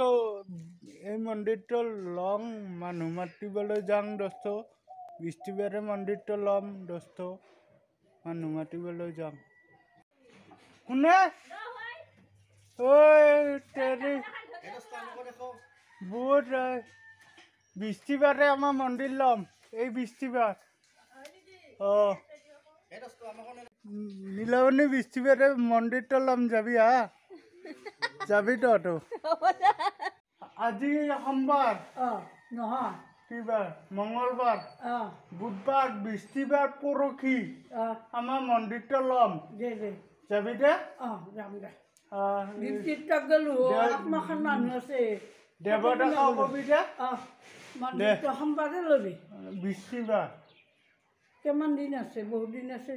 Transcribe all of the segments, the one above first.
এই মন্দিৰটো লং মানুহ মাতিবলৈ যাওঁ দোস্ত বৃষ্টিবাৰে মন্দিৰটো ল'ম দোস্ত মানুহ মাতিবলৈ যাওঁ কোনে ঐ তেৰি বহুত বৃষ্টিবাৰে আমাৰ মন্দিৰ ল'ম এই বৃষ্টিবাৰ অঁ নীলমণি বৃষ্টিবাৰে মন্দিৰটো ল'ম যাবি হা যাবি তহঁতো আজি সোমবাৰ নহয় কিবাৰ মঙলবাৰ বুধবাৰ বৃষ্টিবাৰ পৰহি আমাৰ মন্দিৰটো ল'ম যাবি দে দেৱতাক কবি দে সোমবাৰে ল'বি বৃষ্টিবাৰ কিমান দিন আছে বহুত দিন আছে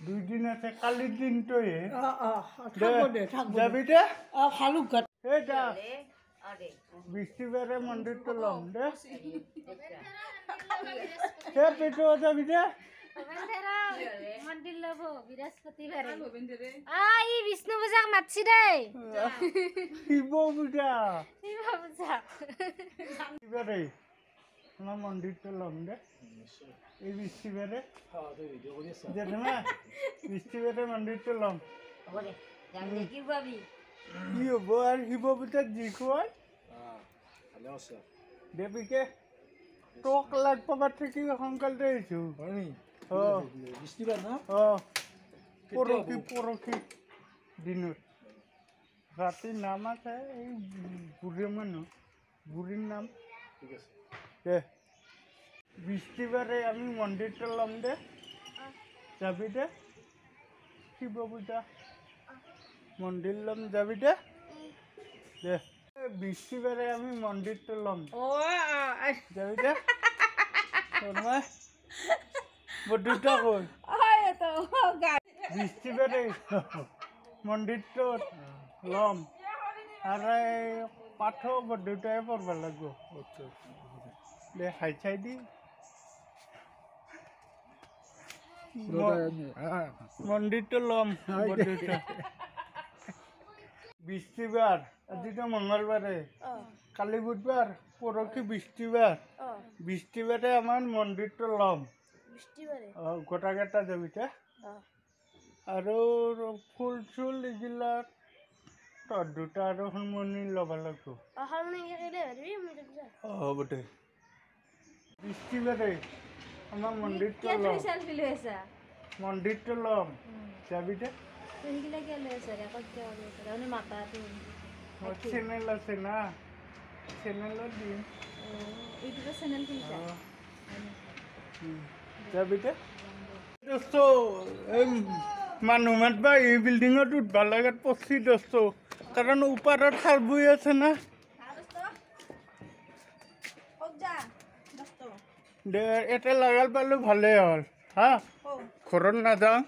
দুইদিন আছে কালিৰ দিনটোৱে যাবি দে ফালুকঘাট এই যা বৃষ্টিবাৰে মন্দিৰটো ল'ম দে সেই পেটো যাবি দে মন্দিৰ ল'ব বৃহস্পতিবাৰে ই বিষ্ণু পূজাক মাতছি দেই শিৱ পূজা শিৱ পূজা বৃষ্টিবাৰে আমাৰ মন্দিৰটো ল'ম দে এই বৃষ্টিবাৰে বৃষ্টিবাৰে মন্দিৰটো ল'ম কি হ'ব আৰু শিৱ পূজাত যি খুৱাই দেৱীকে তোক লাগ পাবাৰ থাকি সোনকালতে আহিছোঁ পৰহি দিনত ৰাতি নাম আছে এই বুঢ়ী মানুহ বুঢ়ীৰ নাম দে বৃষ্টিবাৰে আমি মন্দিৰটো ল'ম দে যাবি দে শিৱ পূজা মন্দিৰ ল'ম যাবি দে দে বৃষ্টিবাৰে আমি মন্দিৰটো ল'ম যাবি দে দুটা কৈ বৃষ্টিবাৰে মন্দিৰটো ল'ম আৰু এই পাঠো দুটাই পঢ়ব লাগিব দে খাই চাই দি মন্দিৰটো ল'ম বৃষ্টিবাৰ আজিতো মঙলবাৰে কালি বুধবাৰ পৰহি বৃষ্টিবাৰে আমাৰ মন্দিৰটো ল'ম গোটাকেইটা যাবি দে আৰু ফুল চুল এইবিলাক তহঁত দুটা আৰু সোণমণি ল'ব লাগিব হ'ব দে বৃষ্টিবাৰে আমাৰ মন্দিৰটো ল'ম যাবি দে চেনেল আছে না চেনেলত দিম যাবি দে দোস্ত এই মানুহ মাতবা এই বিল্ডিঙত উঠবা লাগাত পচি দোস্ত কাৰণ ওপৰত খাল বৈ আছে না দে এটা লাগাল পালো ভালে হ'ল হা ঘৰত নাযাওঁ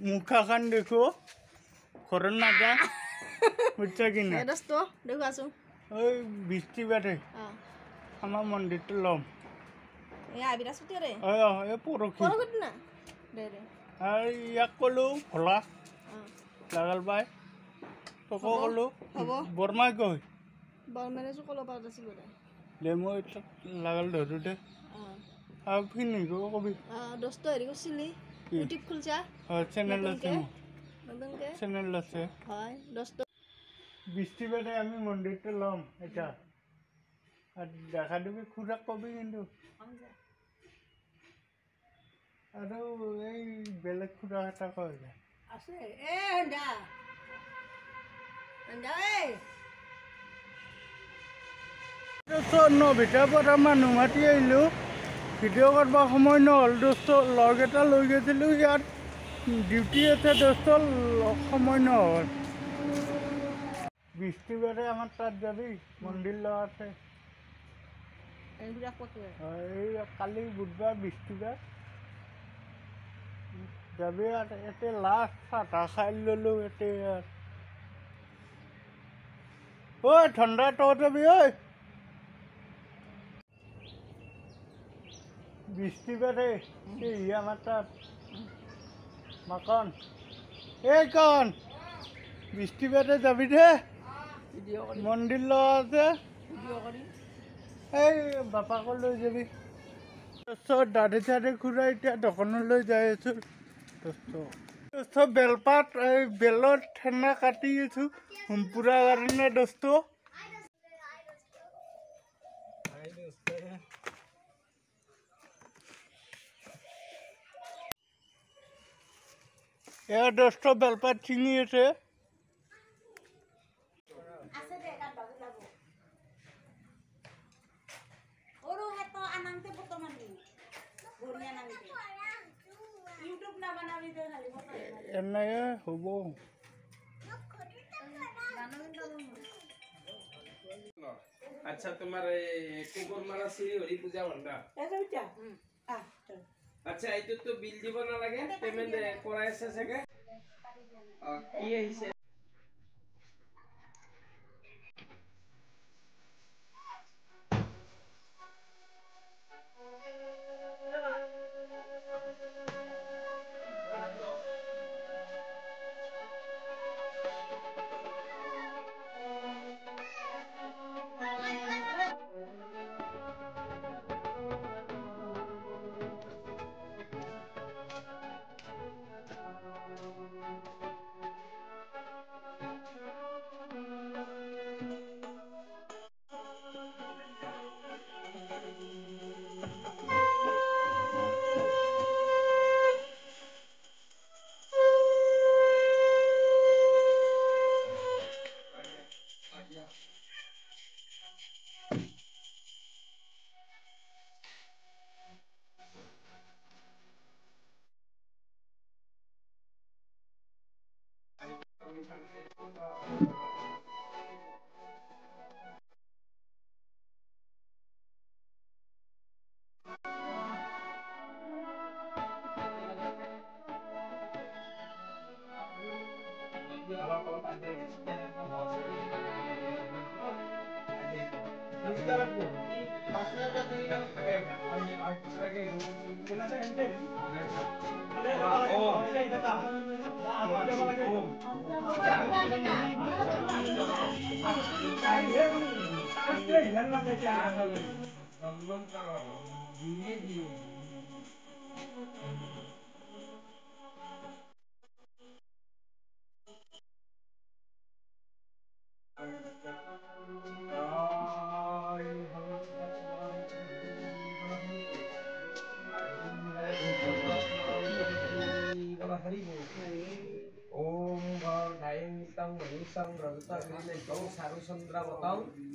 মুখাখন দেখো ঘৰত নাযাওঁ বুজছা কি না ওই বৃষ্টিবাৰে আমাৰ মন্দিৰটো ল'ম এই পৰহি আৰু ইয়াক ক'লো ভলা লাগাল বাই তোকো ক'লো বৰমাই কৈ দে মই লাগাল ধৰো দে আৰু ফিনিকো কবি চেনেল আছে বৃষ্টিবাৰে আমি মন্দিৰটো ল'ম এটা আৰু দেখা দিবি খুৰাক কবি কিন্তু আৰু এই বেলেগ খুৰা এটা কয় নভিতাৰ পৰা মানুহ মাতি আহিলোঁ ভিডিঅ' কৰিব সময় নহ'ল দোস্ত লগ এটা লৈ গৈছিলোঁ ইয়াত ডিউটি আছে দোস্ত সময় নহ'ল বৃষ্টিবাৰে আমাৰ তাত যাবি মন্দিৰ লোৱা আছে এই কালি বুধবাৰ বৃষ্টিবাৰ যাবি আৰু এতিয়া লাষ্ট চাহ তাহ খাই ল'লোঁ এতিয়া ঐ ঠাণ্ডা তই যাবি ঐ বৃষ্টিবাৰে এই আমাৰ তাত মাকন এই কণ বৃষ্টিবাৰে যাবি দে মন্দিৰ লোৱা আছে এই বাপাকো লৈ যাবি দাঢ়ি চাঢ়ি খুৰাই এতিয়া দোকানলৈ যাই আছোঁ দোস্ত বেলপাত এই বেলৰ ঠেঙা কাটি আছোঁ পুৰা কাৰণে দোস্ত এয়া দোস্ত বেলপাত ছিঙি আছে এনেয়ে হ'ব আচ্ছা তোমার কুকুর মারা শ্রী হরি পূজা ভণ্ডা আচ্ছা এইটো তো বিল দিব নালাগে পেমেন্ট কৰাই আছে চাগে কি আহিছে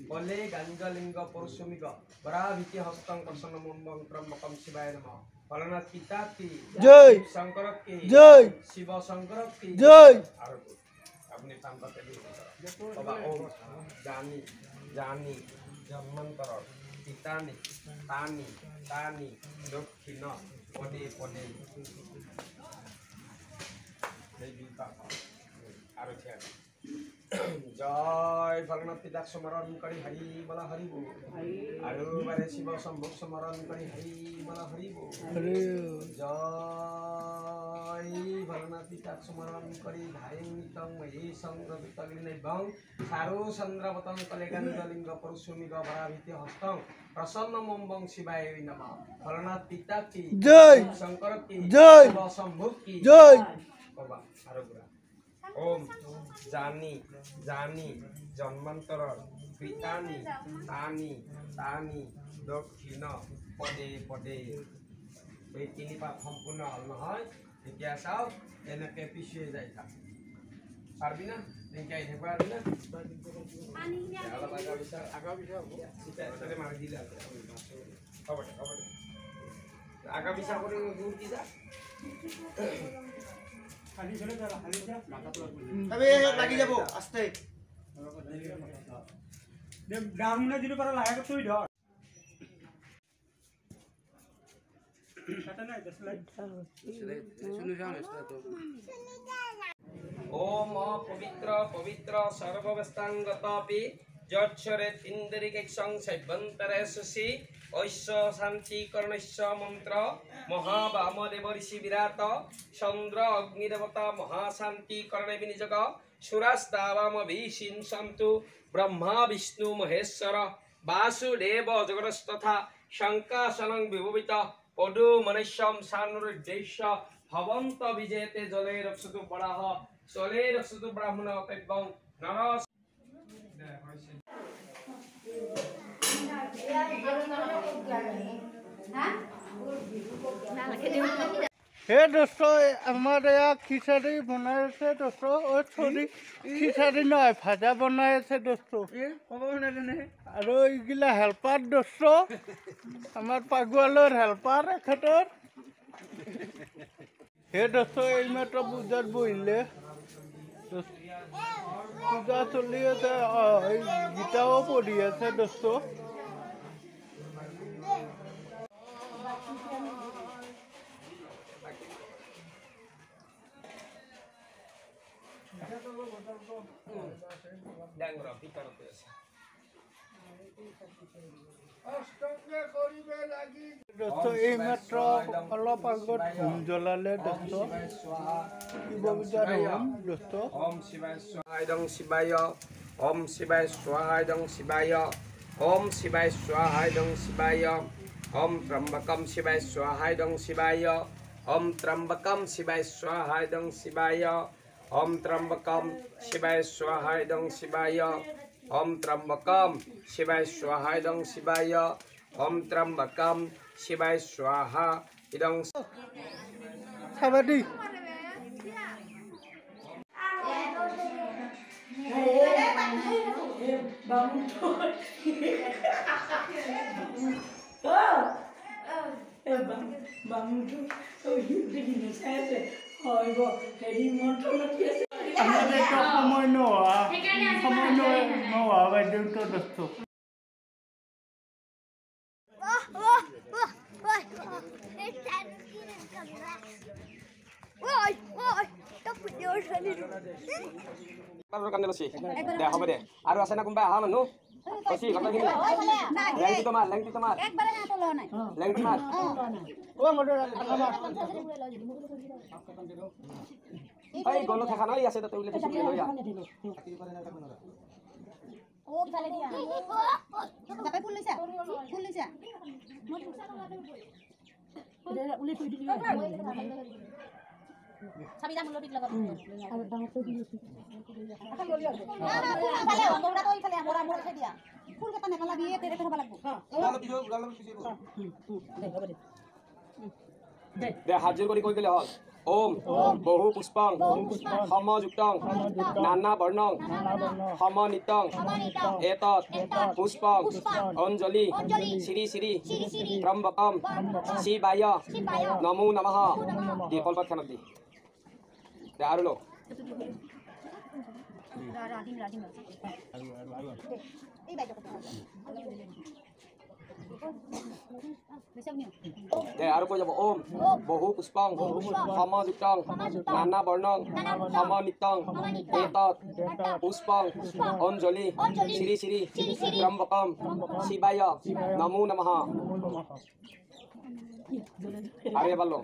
বলে গঞ্জলিঙ্গ পরশুমিগ বরাভিতি হস্তং প্রসন্ন মন্ত্রম মকম শিবায় নমঃ ভোলানাথ পিতা কি জয় শঙ্কর কি জয় শিব শঙ্কর কি জয় আর আপনি পাম্পাতে বাবা ওম জানি জানি জন্মান্তর পিতানি তানি তানি দক্ষিণ পদে পদে আর জয় ভোলানাথ পিতাক স্মরণ করি হরি বলা হরিব আৰু বাৰে শিৱ শম্ভুক স্মৰণ কৰি হৰি বলা হৰিব জয় ভোলানাথ পিতাক স্মৰণ কৰি ধাৰিং নিতং মহেশং ৰবিতগ্নিবং চাৰু চন্দ্ৰবতং কলেগঞ্জলিঙ্গ পৰশুমিগ বৰাভিতি হস্তং প্ৰসন্ন মম্বং শিৱায় নমঃ ভোলানাথ পিতা কি জয় শংকৰ কি জয় শিৱ শম্ভুক কি জয় বাবা আৰু ওম জানি জানি জন্মান্তৰৰ পিতানি তানি তানি দক্ষিণ পদে পদে এই তিনি পাঠ সম্পূৰ্ণ হ'ল নহয় এতিয়া চাওক এনেকৈ পিছুৱাই যাই থাক পাৰবি না এনেকৈ আহি থাকিব পাৰবি না অলপ আগৰ পিছা হ'ব তাতে মাৰি দিলে হ'ব দে আগৰ পিছা কৰি দূৰ কি যা লাগি যাব আস্তে ডাঙৰ যিটো পাৰা লাহেকৈ থৈ ধৰ ओम पवित्र पवित्र सर्ववस्थांगतापि जक्षरे तिंदरिकेक्षं सैभंतरेससि ऐश्व शांति करणस्य मंत्र महावामदेव ऋषि विराट चंद्र अग्निदेवता महाशांति करणे विनिजग সুরাস্তাবামভিষিঞ্চন্তু ব্রহ্মা বিষ্ণু মহেশ্বর বাসুদেব জগতস্তথা শঙ্কাসনং বিভূষিত পদু মনুষ্যম সানুর্দেশ্য ভবন্ত বিজেতে জলে রক্ষতু বরাহ জলে রক্ষতু ব্রাহ্মণ তৈবং নর हे दोस्तों हमारे यहाँ खिचड़ी बनाए थे दोस्तों और छोटी खिचड़ी नहीं भाजा बनाए थे दोस्तों और এইগিলা হেল্পার दोस्तों আমার পাগুয়ালোর হেল্পার এখেতর হে दोस्तों এইমাত্র পূজাত বহিলে পূজা চলি আছে এই গীতাও পঢ়ি আছে दोस्तों ডাঙ্গরা ভিতরতে আছে दोस्तों এইমাত্র অলপ আগত হোম জ্বলালে दोस्तों শিৱ পূজাৰ হোম दोस्तों ওম শিবায় স্বাহায়ং শিবায় ওম শিবায় স্বাহায়ং শিবায় ওম শিবায় স্বাহায়ং শিবায় ওম ত্রম্বকম শিবায় স্বাহায়ং শিবায় ওম ত্রম্বকম শিবায় স্বাহায়ং শিবায় ওম ত্রম্বকম শিবায় স্বাহায়ং শিবায় ওম ত্রম্বকম শিবায় স্বাহায়ং শিবায় ওম ত্রম্বকম শিবায় স্বাহা ইদং খাবাদি আমাদের তো সময় নোয়া বাইদেউ তো दोस्तों দে হ'ব দে আৰু আছে না কোনোবা আহা মানুহ কচি কথাখিনি লেংটি তোমাৰ লেংটি মাৰ এই গলো থাকা নাই আছে তাতে উলে কিছু লৈ আ ও ভালে দিয়া তাকে ফুল লৈছা উলে থৈ দিলি চাবি দাম লটিক লগত আৰু ডাঙৰটো দি দিছি আকা ললি আছে না ভালে গৌৰা তো ইফালে মোরা মোর খাই দিয়া ফুল কেটা নেকালা বিয়ে তেরে হবা লাগবো দে হাজির কৰি কৈ গলে হল ওম বহু পুষ্পং সমযুক্তং নানা বৰ্ণং সমনিতং এতৎ পুষ্পং অঞ্জলি শ্ৰী শ্ৰী ত্ৰম্বকম শিৱায় নমো নমঃ দি কলপাত খানত দি দে আৰু লো ৰাদিম এই বাইটো দে আৰু কৈ যাব ওম বহু পুষ্পং সমযুক্তং নানা বৰ্ণং সমনিতং এতৎ পুষ্পং অঞ্জলি শ্ৰী শ্ৰী ত্ৰম্বকম শিৱায় নমো নমঃ আৰু এবাৰ লো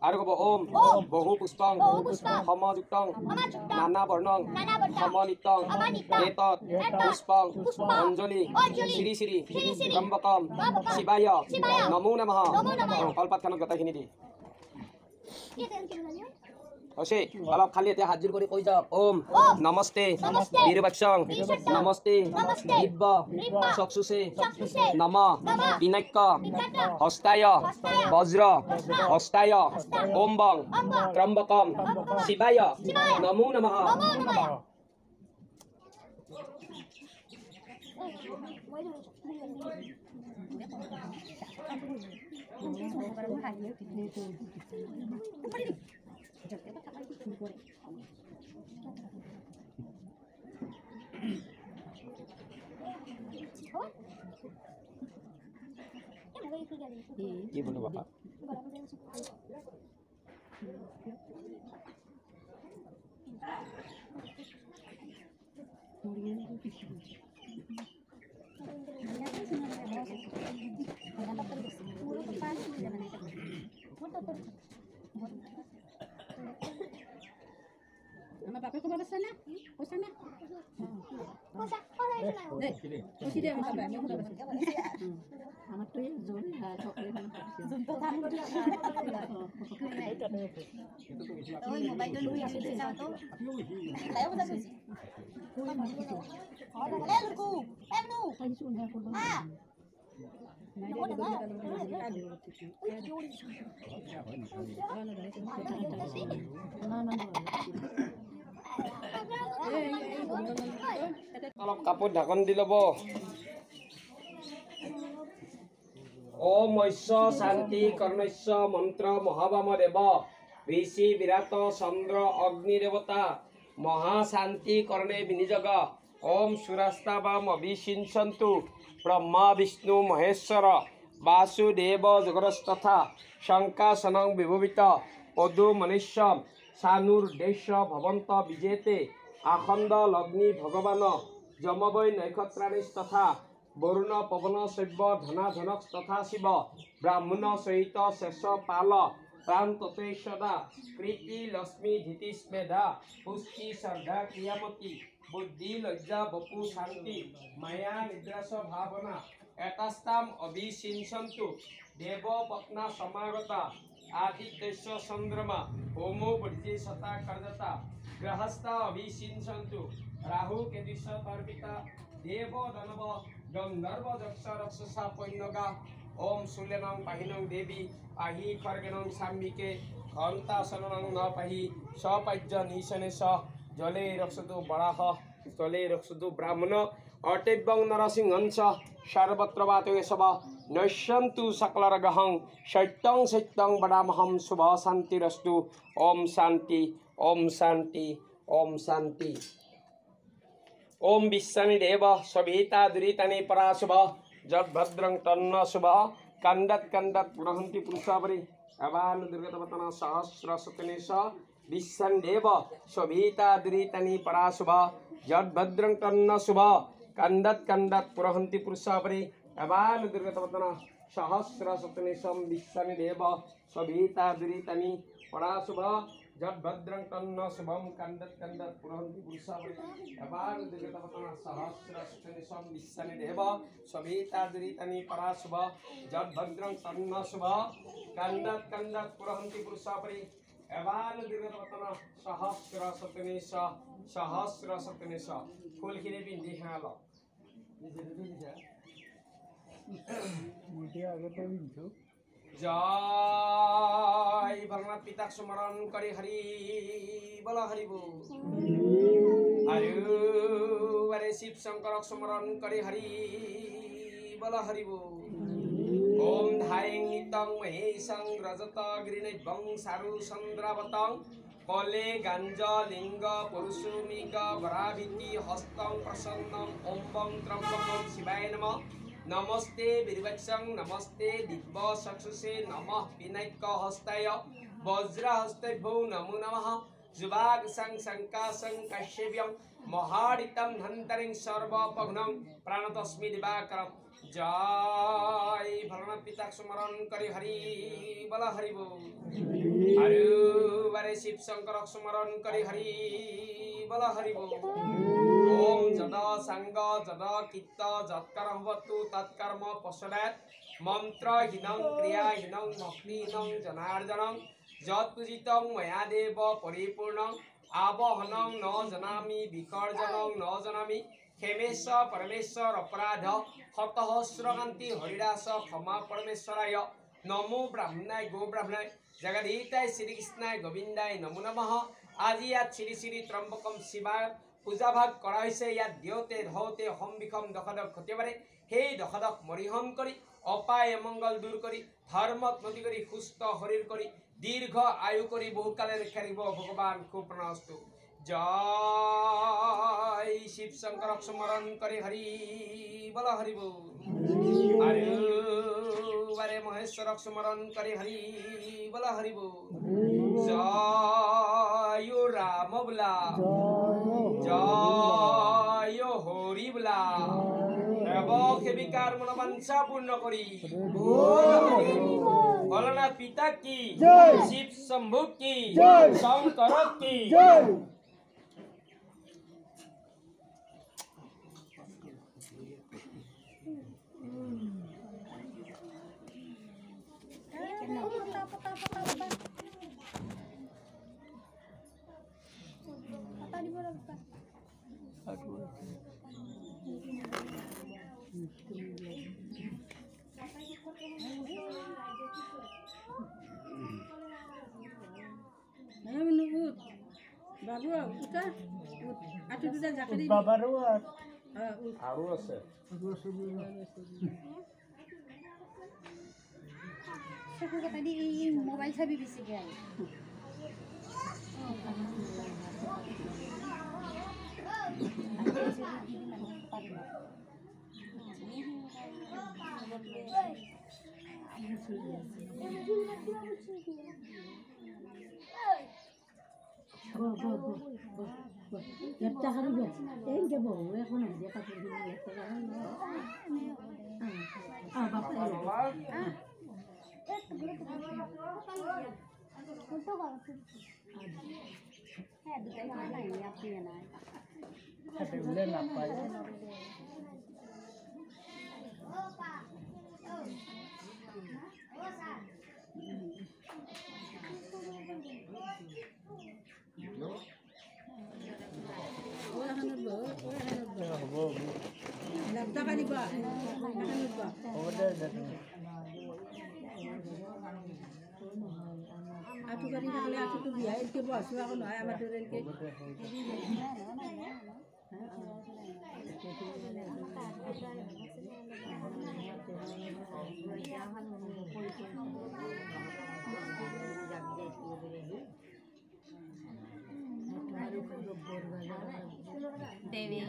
আৰু কব ওম বহু পুষ্পং সমযুক্তং নানা বৰ্ণং সমনিতং এতৎ পুষ্পং অঞ্জলি শ্ৰী শ্ৰী ত্ৰম্বকম শিৱায় নমো নমঃ কলপাতখনত গোটেইখিনি দি অশে অলপ খালি এতিয়া হাজিৰ কৰি কৈ যাওক ওম নমস্তে বীৰবক্ষং নমস্তে দিব্য চক্ষুষে নম পিনাক্য হস্তায় বজ্ৰ হস্তায় ওম্বং ত্ৰম্বকম শিৱায় নমো নমঃ কি বলো বাবা আমার বাপে কবা বসে না পয়সা না পয়সা দে আমার বাপে আমি আমার তো জোর চকলেট তো ধান করে ওই মোবাইল লুই আসে যাও তো তাই বলা কইছি এ লুকু এমনু হ্যাঁ অলপ কাপোৰ ঢাকন দি ল'ব ওম মৎস্য শান্তি কৰ্ণস্য মন্ত্ৰ মহাবাম দেৱ ঋষি বিৰাট চন্দ্ৰ অগ্নি দেৱতা মহাশান্তি কৰ্ণে বিনিযোগ ওম সুৰাস্তাবাম অভিষিঞ্চন্তু ব্ৰহ্মা বিষ্ণু মহেশ্বৰ বাসুদেৱ জগৰস্তথা শংকাসনং বিভূষিত পদু মনুষ্যম সানুৰ্দেশ্য ভৱন্ত বিজেতে আখণ্ড লগ্নি ভগৱান যমবৈ নক্ষত্ৰাণীস্তথা বৰুণ পৱন শৈব্য ধনা ধনক তথা শিৱ ব্ৰাহ্মণ সহিত শেষ পাল প্ৰাণ ততেশ্বদা কৃতি লক্ষ্মী ধীতি স্মেধা পুষ্টি শ্ৰদ্ধা ক্ৰিয়ামতী বুদ্ধি লজ্জা বপু শান্তি মায়া নিদ্ৰাস ভাৱনা এতাস্তাম অভিষিঞ্চন্তু দেৱ পত্না সমাগতা আদিত্যস্য চন্দ্ৰমা হোমো বুদ্ধি সতা কাৰ্যতা গ্ৰহস্থা অভিষিঞ্চন্তু ৰাহু কেতুস্য তৰ্পিতা দেৱ দানৱ গন্ধৰ্ব যক্ষ ৰক্ষসা পণ্যগা ওম শূলেনং পাহিনং দেৱী পাহি খৰ্গেনং সাম্বিকে ঘণ্টাসনং ন পাহি স্বপাজ্য নিশনে স জলে ৰক্ষতু বৰাহ স্থলে ৰক্ষতু ব্ৰাহ্মণ অৰ্তেব্যং নৰসিংহংস সৰ্বত্ৰ বাতয়েশৱ নশ্যন্তু সকলৰগহং সত্যং সত্যং বদামহম শুভ শান্তিৰস্তু ওম শান্তি ওম শান্তি ওম শান্তি ওম বিশ্বানি দেৱ সবিতা দুৰিতানি পৰাশুভ যদ্ভদ্ৰং তন্ন শুভ কাণ্ডাত কাণ্ডাত গ্ৰহন্তি পুৰুষাৱৰী এবান দুৰ্গতপতন সহস্ৰ সতনেশ বিশ্বান দেৱ সবিতা দুৰিতানি পৰাশুভ যদ্ভদ্ৰং তন্ন শুভ কাণ্ডাত কাণ্ডাত গ্ৰহন্তি পুৰুষাৱৰী এবান দুৰ্গতপতন সহস্ৰ সতনেশম বিশ্বানি দেৱ সবিতা দুৰিতানি পৰাশুভ যদ্ভদ্রং তন্ন শুভম কাণ্ডাত কাণ্ডাত পুরহন্তি পুরুষাবলী এবার দুর্গতপতন সহস্রনিশম বিশ্বানি দেব সবিতা দুরিতানি পরাশুভ যদ্ভদ্রং তন্ন শুভ কাণ্ডাত কাণ্ডাত পুরহন্তি পুরুষাবলী এবার দুর্গতপতন সহস্র ফুলখিনি পিন্ধি হেঁল আগতে পিন্ধছো জয় ভগনাথ পিতাক স্মরণ করে হরি বল হরিব আৰু বাৰে শিৱ শংকৰক স্মৰণ কৰি হৰি বল হৰিব ওম ধাইং নিতং মহেশং ৰজত গিৰিনৈবং চাৰু চন্দ্ৰাৱতং কলে গাঞ্জ লিংগ পৰশুমিগ বৰাভিতি হস্তং প্ৰসন্নং ওম বং ত্ৰম্বকং শিৱায় নমঃ নমস্তে বীরবৎসং নমস্তে দিব্য চক্ষুষে নমঃ পিনাক্য হস্তায় বজ্রহস্তভ্যৌ নমো নমঃ যুবাগসং শঙ্কাসং কাশ্যপ্যং মহারিতম ধন্তরিং সর্বপঘ্নং প্রাণতস্মি দিবাকরম জয় ভগনাথ পিতাক স্মরণ করে হরি বল হরিব আৰু বাৰে শিৱ শংকৰক স্মৰণ কৰি হৰি বল হৰিব ওম যদ সাংগ যদ কীৰ্ত যৎকৰ্মৱতু তৎকৰ্ম পশ্চাৎ মন্ত্ৰহীনং ক্ৰিয়াহীনং ভক্তিহীনং জনাৰ্দনং যৎ পূজিতং ময়া দেৱ পৰিপূৰ্ণং আবহনং ন জানামি বিসৰ্জনং ন জানামি ক্ষেমেশ্বৰ পৰমেশ্বৰ অপৰাধ শতসহস্ৰকান্তি হৰিদাস ক্ষমা পৰমেশ্বৰায় নমো ব্ৰাহ্মণায় গো ব্ৰাহ্মণায় জগদীতায় শ্ৰীকৃষ্ণায় গোবিন্দায় নমো নমঃ আজি ইয়াত শ্ৰী শ্ৰী ত্ৰম্বকম শিৱায় পূজাভাগ কৰা হৈছে ইয়াত দেওতে ধওতে হম বিষম দশদক ঘটে পাৰে সেই দশদক মৰিহম কৰি অপায় অমংগল দূৰ কৰি ধৰ্মোন্নতি কৰি সুস্থ শৰীৰ কৰি দীৰ্ঘ আয়ু কৰি বহুকালে ৰাখিব ভগৱান সুপ্ৰণস্তু জয় শিৱ শংকৰক স্মৰণ কৰি হৰি বল হৰিব আৰু বাৰে মহেশ্বৰক স্মৰণ কৰি হৰি বল হৰিব জয় ৰাম বোলা জয় হৰি বোলা সেবিকাৰ মনোবাঞ্ছা পূৰ্ণ কৰি ভোলানাথ পিতা কি শিৱ শম্ভু কি শংকৰ কি বাবু উঠা আঁঠু দুটা জাকেৰি বাবাৰো আৰু আছে চকু কটা দি মোবাইল চাবি বেছিকে একটা খালি এই যে বউ এখন আইডিয়া কাপড় দিয়ে একটা নাপায় টাকা দিবা আঁঠু কাটি থাকলে আঁঠুটো বিয়াই এনকে বহাইছো আকৌ নহয় আমাৰ দৰে এনকে দেৱী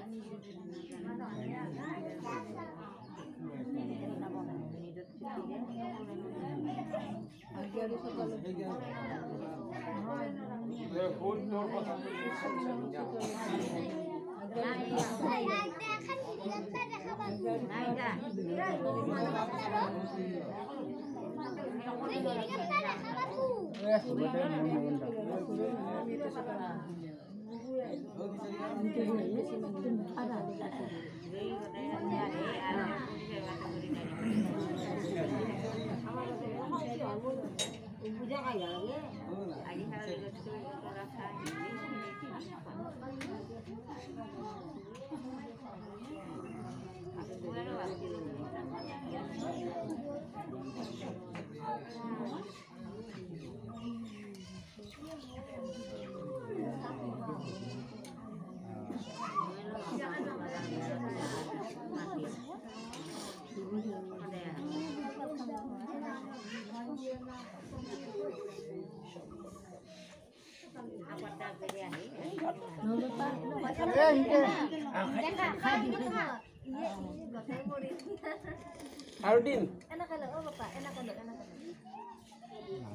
আৰু দিন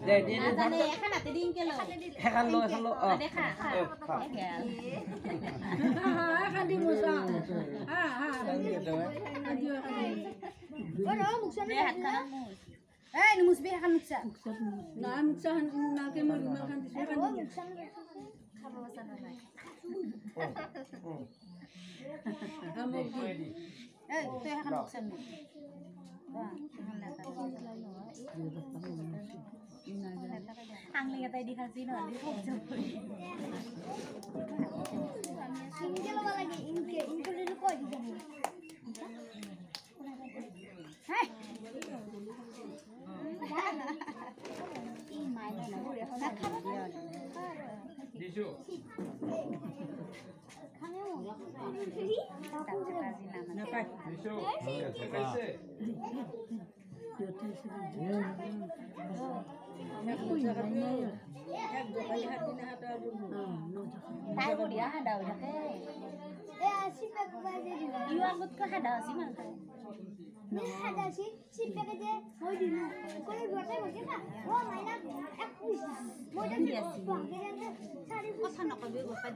দে দিন এখন হাতে দিন কে লয় এখন লো দেখা খান্দি মোচা হা হা এই মুছবি এখন মুছা না মুচা নাকে মই রুমাল খান দিছো খাব বসা নাই এই তুই এখন মুছা নি আংলি এটাই দি খাসি নহলে খুব জপৰি ইনকে লবা লাগে ইনকে যদি কই দি যাব হ্যাঁ ই মাইনে না ওরে এখন খাবা দিছো খামেও না পাই দিছো খাইছে তাই বঢ়িয়া সাদা হৈ থাকে ইও আগতকৈ সাদা হৈছে মাংস কথা নকবি গোপাই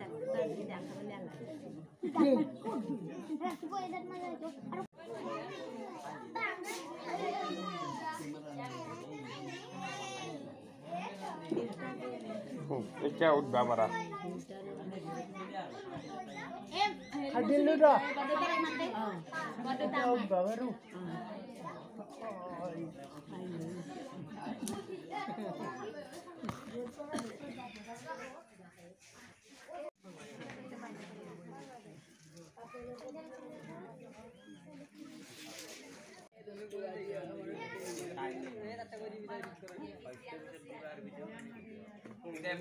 এতিয়া উঠবা পাৰা খাদিলো ৰ বাবাৰু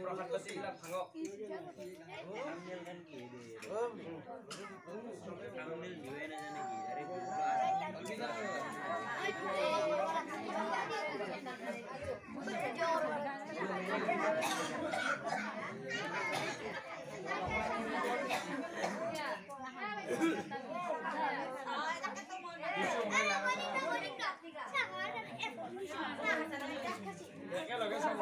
প্ৰসাদ বাচিবিলাক ভাঙক একেলগে চাব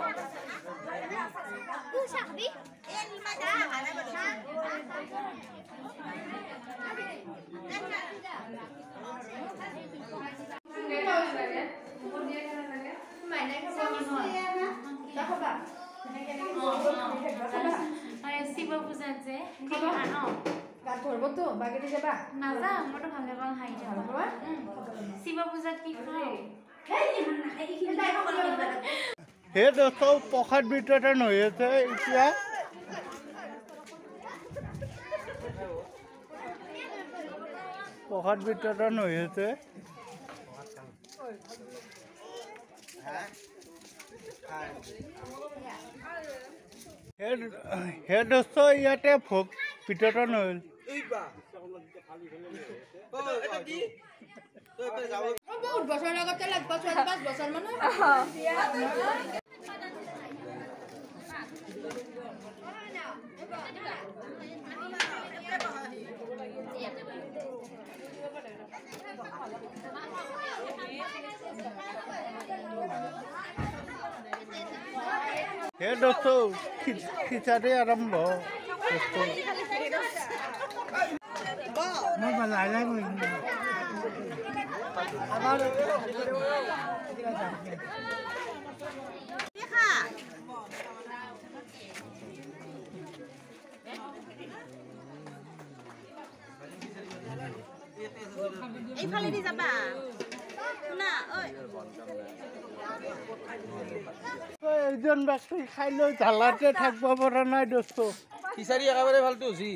শিৱ পূজাত যে ধৰবতো বাগেদি যাবা নাযাওঁ মইতো ভালে পাওঁ খাই যাওঁ শিৱ পূজাত কি খাওঁ সেই দোস্ত প্ৰসাদ বিতৰণ হৈ আছে এতিয়া প্ৰসাদ বিতৰণ হৈ আছে সেই দোস্ত ইয়াতে ভোগ বিতৰণ হ'ল বহুত বছৰ আগতে লাগব 4-5 বছৰ মানে হে দোস্ত খিচাৰি আৰম্ভ মই লাহে এইফালে দি যাবা না ঐ এইজন ব্যক্তি খাই লৈ জ্বালাতে থাকিব পৰা নাই দোস্ত খিচাৰি একেবাৰে ভালটো হৈছি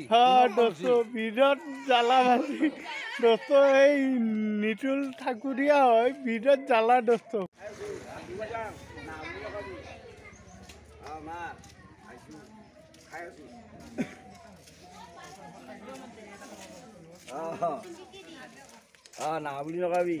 দোস্ত বিৰাট জ্বালা ভাজি দোস্ত এই নিতুল ঠাকুৰীয়া হয় বিৰাট জ্বালা দোস্ত না বুলি নকাবি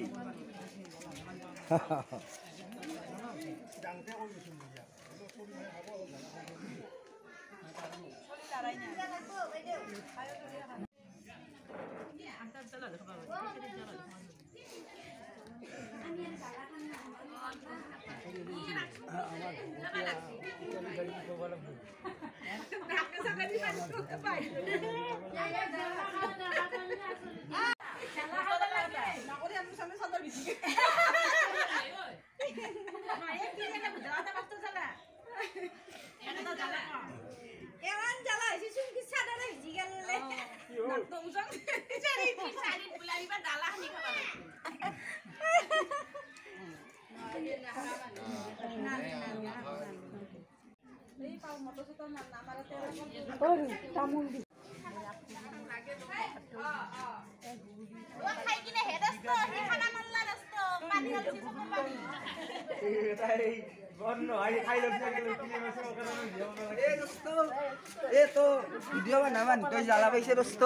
ভিডিঅ' বনাবা তই জ্বালা পাইছে দোস্ত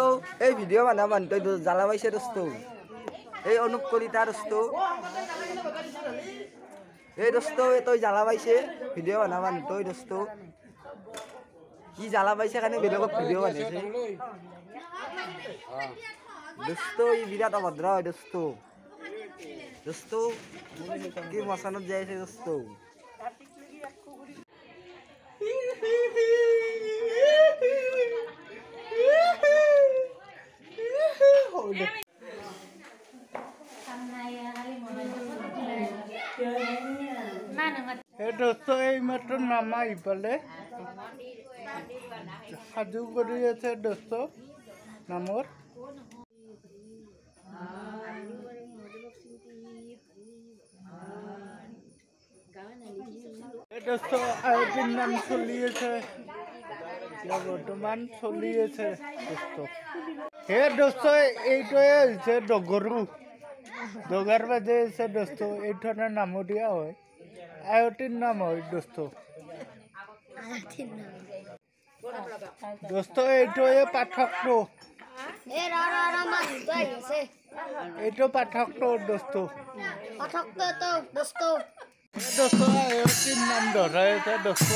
এই ভিডিঅ' বনাবা তই জ্বালা পাইছে দোস্ত এই অনুপ কলিতা দোস্ত এই দোস্ত তই জ্বালা পাইছে ভিডিঅ' বনাবা তই দোস্ত কি জ্বালা পাইছে কাৰণে বেলেগক ভিডিঅ' বনাইছে দোস্ত ই বিৰাট অভদ্ৰ হয় দোস্ত দোস্ত কি মচানত যাই আছে দোস্ত দোস্ত এইমাত্ৰ নামা ইফালে সাজু কৰি আছে দোস্ত নামৰ দোস্ত আয়োজন নাম চলি আছে বৰ্তমান চলি আছে দোস্ত হে দোস্ত এইটোৱে হৈছে ডগৰু ডগাৰ বাজে আছে দোস্ত এইটো নাম দিয়া হয় আয়তীৰ নাম হয় দোস্ত দোস্ত এইটোৱে পাঠকটো এইটো পাঠকটো দোস্ত দোস্ত আয়তীৰ নাম ধৰাই আছে দোস্ত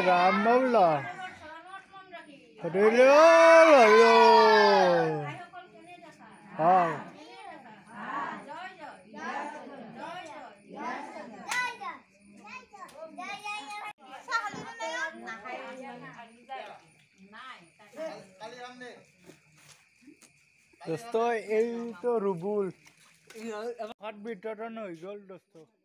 राम बोला हाँ दोस्तों ये तो रुबुल हाथ बिटरन हो गल दोस्तों।